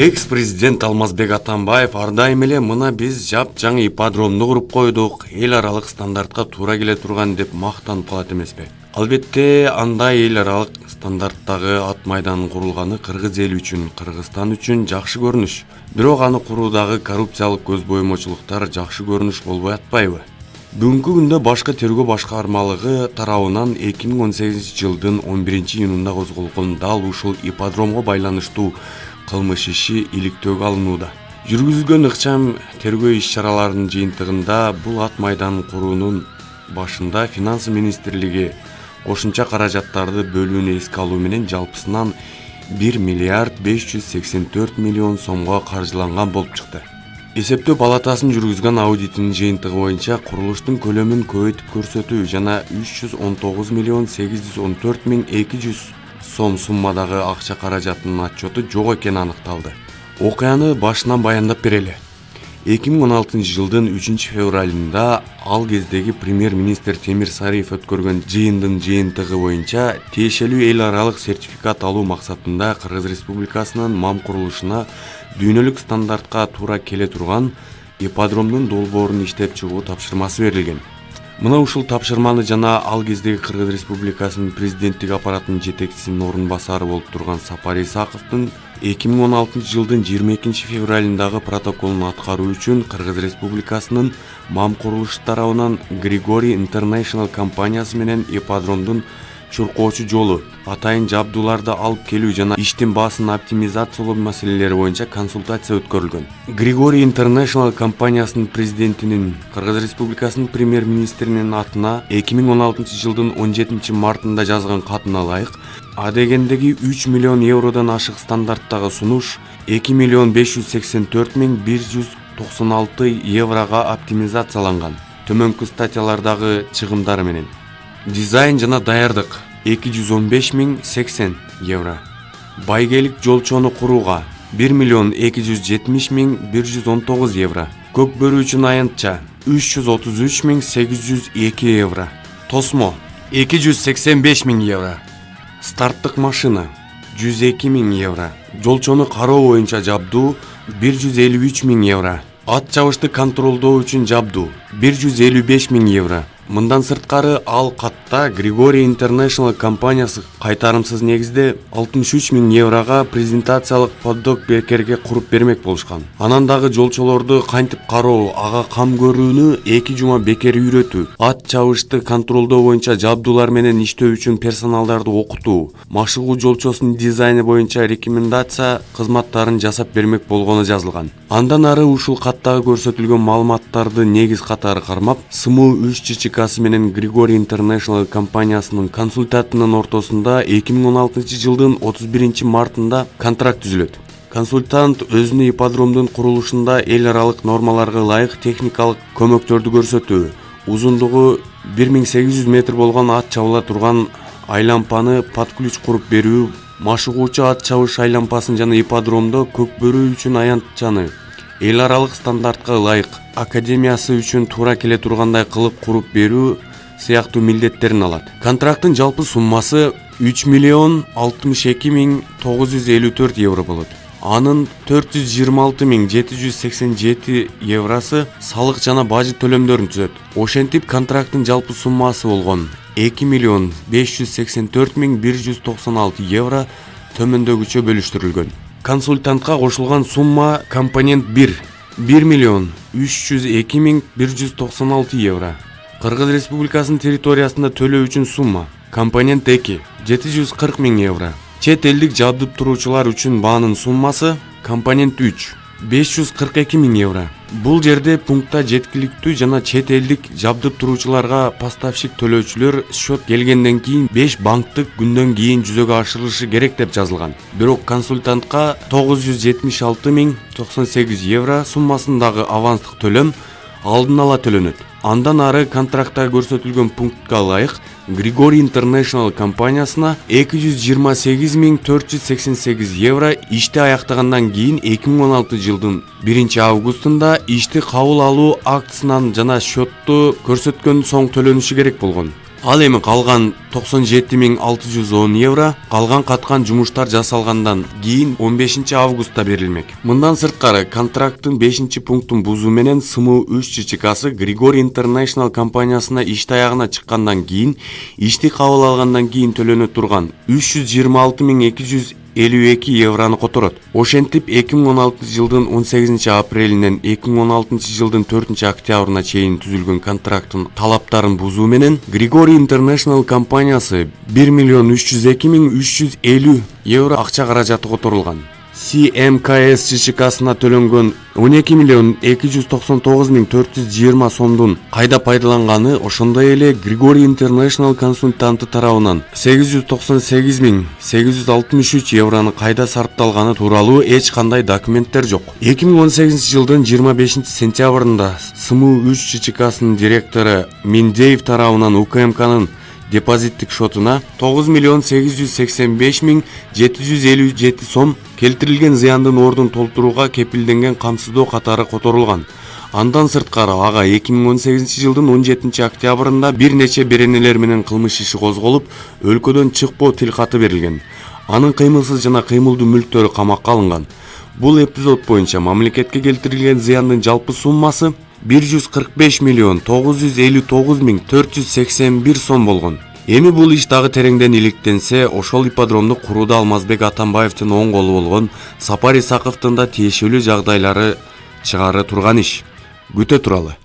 Экс-президент Алмазбек Атамбаев ар дайым эле мына биз жапжаңы ипподромду куруп койдук, эл аралык стандартка туура келе турган деп мактанып калат эмеспи? Албетте, андай эл аралык стандарттагы ат майданын курулганы кыргыз эли үчүн, Кыргызстан үчүн жакшы көрүнүш. Бирок аны куруудагы коррупциялык көз боюмочулуктар жакшы көрүнүш болбой атпайбы? Бүгүнкү күндө башкы тергөө башкармалыгы тарабынан 2018 жылдын 11-июнунда козголгон дал ушул ипподромго байланыштуу кылмыш иши иликтөөгө алынууда. Жүргүзүлгөн ыкчам тергөө иш-чараларынын жыйынтыгында бул ат майданын куруунун башында Финансы министрлиги кошумча каражаттарды бөлүүнү эске алуу менен жалпысынан 1 миллиард 584 миллион сомго каржыланган болуп чыкты. Эсептөө палатасынын жүргүзгөн аудитинин жыйынтыгы боюнча курулуштун көлөмүн көбөйтүп көрсөтүү жана 319 миллион 814 миң 200 сом суммадагы акча каражатынын отчету жок экени аныкталды. Окуяны башынан баяндап берели. 2016 жылдын 3 февралында ал кездеги премьер-министр Темир Сариев өткөргөн жыйындын жыйынтыгы боюнча тиешелүү эл аралык сертификат алуу максатында Кыргыз Республикасынын МАМ курулушуна дүйнөлүк стандартка туура келе турган ипподромдун долбоорун иштеп чыгуу тапшырмасы берилген. Мына ушул тапшырманы жана ал кездеги Кыргыз Республикасынын президенттик аппаратынын жетекчисинин орун басары болуп турган Сапар Исаковдун 2016 жылдын 22 февралындагы протоколун аткаруу үчүн Кыргыз Республикасынын МАМ курулушу тарабынан Григорий International компаниясы менен ипподромдун чуркоочу жолу, атайын жабдууларды алып келүү жана иштин баасын оптимизациялоо маселелери боюнча консультация өткөрүлгөн. Григорий International компаниясынын президентинин Кыргыз Республикасынын премьер-министринин атына 2016 жылдын 17 мартында жазган катына ылайык, адегендеги 3 миллион евродон ашык стандарттагы сунуш 2 миллион 584 миң 196 еврога оптимизацияланган. Төмөнкү статьялардагы чыгымдары менен дизайн жана даярдык 215 миң 80 евро. Байгелик жолчону курууга 1 миллион 270 миң 119 евро. Көк бөрү үчүн аянтча 333 миң 802 евро. Тосмо 285 миң евро. Старттык машина 102 миң евро. Жолчону кароо боюнча жабдуу 153 миң евро. Ат чабышты контролдоо үчүн жабдуу 155 миң евро. Мындан сырткары ал катта Григорий International компаниясы кайтарымсыз негизде 63 миң еврога презентациялык поддок бекерге куруп бермек болушкан. Анан дагы жолчолорду кантип кароо, ага кам көрүүнү 2 жума бекер үйрөтүү, ат чабышты контролдоо боюнча жабдуулар менен иштөө үчүн персоналдарды окутуу, машыгуу жолчосунун дизайны боюнча рекомендация кызматтарын жасап бермек болгону жазылган. Андан ары ушул каттагы көрсөтүлгөн маалыматтарды негиз катары кармап, СМУ 3 ЧЧК менен Григорий International компаниясынын консультантынын ортосунда 2016 жылдын 31 мартында контракт түзүлөт. Консультант өзүнүн ипподромдун курулушунда эл аралык нормаларга ылайык техникалык көмөктөрдү көрсөтүү, узундугу 1800 метр болгон ат чабыла турган айлампаны под ключ куруп берүү, машыгуучу ат чабыш айлампасын жана ипподромдо көк бөрү үчүн аянтчаны эл аралык стандартка ылайык академиясы үчүн туура келе тургандай кылып куруп берүү сыяктуу милдеттерин алат. Контракттын жалпы суммасы 3 миллион 62 миң 954 евро болот. Анын 426 миң 787 евросы салык жана бажы төлөмдөрүн түзөт. Ошентип контракттын жалпы суммасы болгон 2 миллион 584 миң 196 евро төмөндөгүчө бөлүштүрүлгөн. Консультантка кошулган сумма: компонент 1 миллион 302 миң 196 евро. Кыргыз Республикасынын территориясында төлөө үчүн сумма: компонент 2 740 миң евро. Чет элдик жабдып туруучулар үчүн баанын суммасы: компонент 3 542 миң евро. Бул жерде пунктта жеткиликтүү жана чет элдик жабдып туруучуларга поставщик төлөөчүлөр счет келгенден кийин 5 банктык күндөн кийин жүзөгө ашырылышы керек деп жазылган. Бирок консультантка 976 миң 98 евро суммасындагы аванстык төлөм алдын ала төлөнөт. Андан ары контрактта көрсөтүлгөн пунктка ылайык Григорий International компаниясына 228 миң 488 евро ишти аяктагандан кийин 2016 жылдын 1 августунда ишти кабыл алуу актысынан жана счетту көрсөткөн соң төлөнүшү керек болгон. Ал эми калган 97.610 евро калган каткан жумуштар жасалгандан кийин 15 августта берилмек. Мындан сырткары контракттын 5-пунктун бузуу менен СМУ-3 ЧЧКсы Григорий International компаниясына иш таягына чыккандан кийин ишти кабыл алгандан кийин төлөнө турган 326.252 еврону которот. Ошентип 2016 жылдын 18 апрелинен 2016 жылдын 4 октябрына чейин түзүлгөн контракттын талаптарын бузуу менен Григорий International компаниясы 1.302.350 евро акча каражаты которулган. CMKS ЧЧКсына төлөнгөн 12.299.420 сомдун кайда пайдаланганы, ошондой эле Григорий International консультанты тарабынан 898.863 еврону кайда сарпталганы тууралуу эч кандай документтер жок. 2018 жылдын 25 сентябрында СМУ-3 ЧЧКсынын директору Миндеев тарабынан УКМКнын депозиттик шотуна 9.885.757 сом келтирилген зыяндын ордун толтурууга кепилденген камсыздоо катары которулган. Андан сырткары ага 2018 жылдын 17 октябрында бир нече беренелер менен кылмыш иши козголуп, өлкөдөн чыкпоо тил каты берилген. Анын кыймылсыз жана кыймылдуу мүлктөрү камакка алынган. Бул эпизод боюнча мамлекетке келтирилген зыяндын жалпы суммасы 149.481 сом болгон. Эми бул иш дагы тереңден иликтенсе, ошол ипподромду курууда Алмазбек Атамбаевдин оң колу болгон Сапар Исаковдун да тиешелүү жагдайлары чыгары турган иш. Күтө туралы.